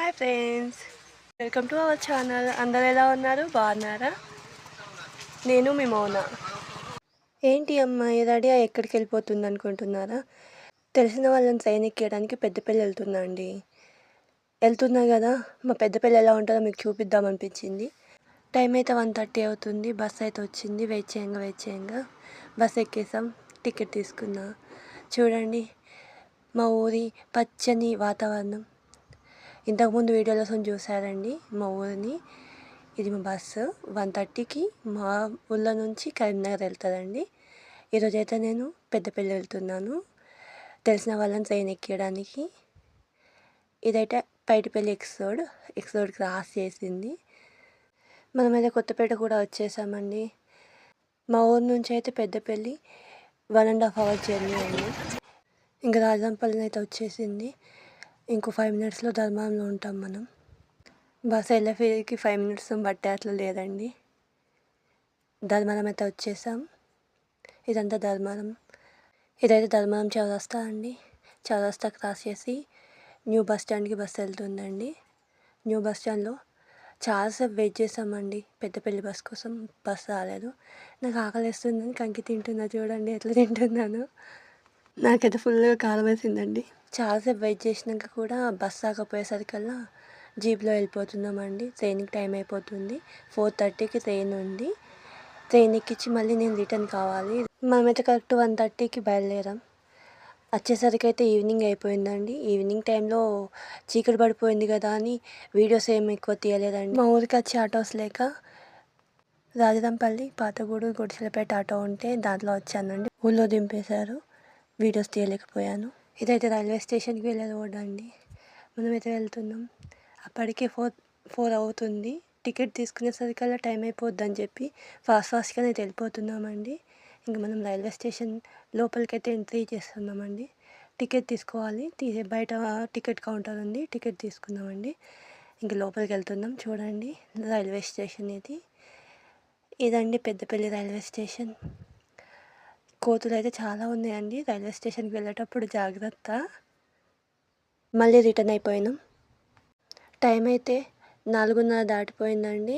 Hi friends, welcome to our channel. అందరు ఎలా ఉన్నారు? బాగున్నారా? నేను మీ మౌన. ఏంటి అమ్మాయి రెడీ ఎక్కడికి వెళ్ళిపోతుంది అనుకుంటున్నారా? తెలిసిన వాళ్ళని ట్రైన్ ఎక్కియడానికి పెద్దపల్లి వెళ్తున్నా అండి. వెళ్తున్నా కదా, మా పెద్దపల్లి ఎలా ఉంటుందో మీకు చూపిద్దామనిపించింది. టైం అయితే 1:30 అవుతుంది. బస్ అయితే వచ్చింది. వెయిట్ చేయంగా బస్ ఎక్కేసాం. టికెట్ తీసుకున్నా. చూడండి మా ఊరి పచ్చని వాతావరణం. ఇంతకుముందు వీడియోలో చూసారండి మా ఊరిని. ఇది మా బస్సు 1:30కి మా ఊళ్ళో నుంచి కరీంనగర్ వెళ్తుందండి. ఈరోజైతే నేను పెద్దపల్లి వెళ్తున్నాను తెలిసిన వాళ్ళని ట్రైన్ ఎక్కియడానికి. ఇదైతే పైడిపల్లి ఎక్స్రోడ్ క్రాస్ చేసింది. మనమైతే కొత్తపేట కూడా వచ్చేసామండి. మా ఊరు నుంచి అయితే పెద్దపల్లి 1.5 hours జర్నీ అండి. ఇంకా రాజంపల్లిని అయితే వచ్చేసింది. ఇంకో 5 minutesలో ధర్మవరంలో ఉంటాం మనం. బస్ వెళ్ళేసరికి 5 minutes బట్టే అట్లా లేదండి. ధర్మవరం అయితే వచ్చేసాం. ఇదంతా ధర్మవరం. ఇదైతే ధర్మవరం చౌరస్తా అండి. చౌరస్తా క్రాస్ చేసి న్యూ బస్ స్టాండ్కి బస్సు వెళ్తుందండి. న్యూ బస్ స్టాండ్లో చాలాసేపు వెయిట్ చేసామండి పెద్దపల్లి బస్ కోసం. బస్ రాలేదు. నాకు ఆకలి వేస్తుందని కంకి తింటున్నా. చూడండి ఎట్లా తింటున్నాను. నాకైతే ఫుల్గా కారం వేసిందండి. చాలాసేపు వెయిట్ చేసినాక కూడా బస్ రాకపోయేసరికల్లా జీప్లో వెళ్ళిపోతున్నామండి. ట్రైన్కి టైం అయిపోతుంది. 4:30కి ట్రైన్ ఉంది. ట్రైన్ ఎక్కించి మళ్ళీ నేను రిటర్న్ కావాలి. మనమైతే కరెక్ట్ 1:30కి బయలుదేరాం. వచ్చేసరికి అయితే ఈవినింగ్ అయిపోయిందండి. ఈవినింగ్ టైంలో చీకటి పడిపోయింది కదా అని వీడియోస్ ఏమి ఎక్కువ తీయలేదండి. మా ఊరికి వచ్చి ఆటోస్ లేక రాజరంపల్లి, పాతగూడు, గుడిసెలపేట ఆటో ఉంటే దాంట్లో వచ్చానండి. ఊళ్ళో దింపేశారు. వీడియోస్ తీయలేకపోయాను. ఇదైతే రైల్వే స్టేషన్కి వెళ్ళే రోడ్ అండి. మనమైతే వెళ్తున్నాం. అప్పటికే 4 అవుతుంది. టికెట్ తీసుకునేసరికల్లా టైం అయిపోద్ది అని చెప్పి ఫాస్ట్గా అయితే వెళ్ళిపోతున్నామండి. ఇంకా మనం రైల్వే స్టేషన్ లోపలికైతే ఎంట్రీ చేస్తున్నామండి. టికెట్ తీసుకోవాలి. బయట టికెట్ కౌంటర్ ఉంది. టికెట్ తీసుకున్నామండి. ఇంక లోపలికి వెళ్తున్నాం. చూడండి రైల్వే స్టేషన్ ఇది. ఇదండి పెద్దపల్లి రైల్వే స్టేషన్. కోతులు అయితే చాలా ఉన్నాయండి. రైల్వే స్టేషన్కి వెళ్ళేటప్పుడు జాగ్రత్త. మళ్ళీ రిటర్న్ అయిపోయినాం. టైం అయితే 4:30 దాటిపోయిందండి.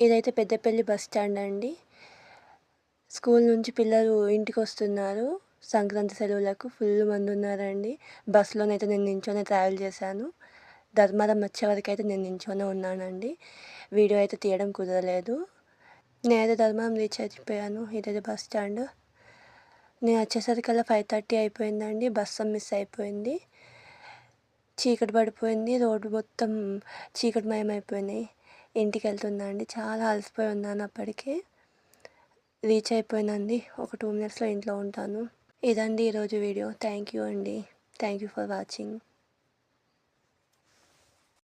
ఇదైతే పెద్దపల్లి బస్ స్టాండ్ అండి. స్కూల్ నుంచి పిల్లలు ఇంటికి వస్తున్నారు. సంక్రాంతి సెలవులకు ఫుల్ మంది ఉన్నారండి. బస్సులోనైతే నేను నించొని ట్రావెల్ చేశాను. ధర్మవరం వచ్చే వరకు అయితే నేను నించొనే ఉన్నానండి. వీడియో అయితే తీయడం కుదరలేదు. నేనైతే ధర్మవరం రీచ్ అయిపోయాను. ఇదైతే బస్ స్టాండ్. నేను వచ్చేసరికల్లా 5:30 అయిపోయిందండి. బస్సు మిస్ అయిపోయింది. చీకటి పడిపోయింది. రోడ్డు మొత్తం చీకటిమయం అయిపోయినాయి. ఇంటికి వెళ్తున్నా అండి. చాలా అలసిపోయి ఉన్నాను. అప్పటికే రీచ్ అయిపోయినండి. ఒక 2 minutesలో ఇంట్లో ఉంటాను. ఇదండి ఈరోజు వీడియో. థ్యాంక్ యూ అండి. Thank you for watching.